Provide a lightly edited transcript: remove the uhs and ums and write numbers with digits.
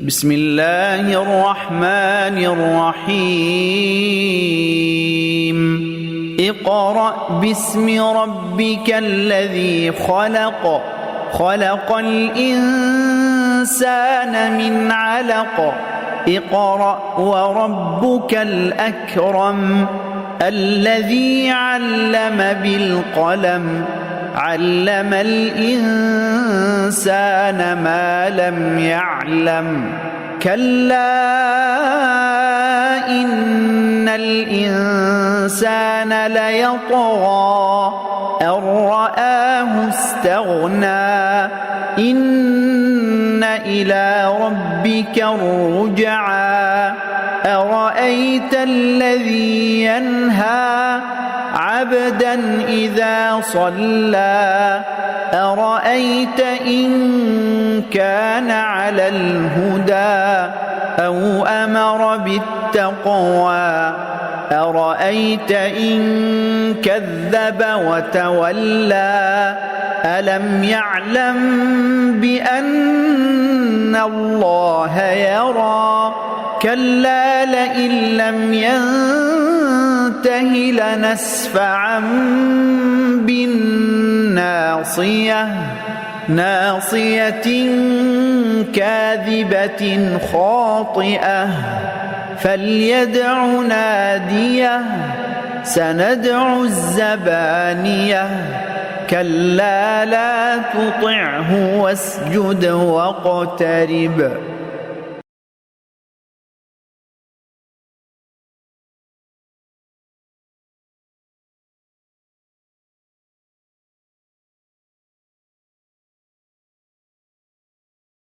بسم الله الرحمن الرحيم اقرأ باسم ربك الذي خلق خلق الإنسان من علق اقرأ وربك الأكرم الذي علم بالقلم علم الإنسان ما لم يعلم كلا إن الإنسان ليطغى أن رآه استغنى إن إلى ربك الرجعى أرأيت الذي ينهى عبدا إذا صلى أرأيت إن كان على الهدى أو أمر بالتقوى أرأيت إن كذب وتولى ألم يعلم بأن الله يرى كلا لئن لم ينته لنسفعا بالناصية ناصية كاذبة خاطئة فليدع ناديه سندع الزبانية كلا لا تطعه واسجد واقترب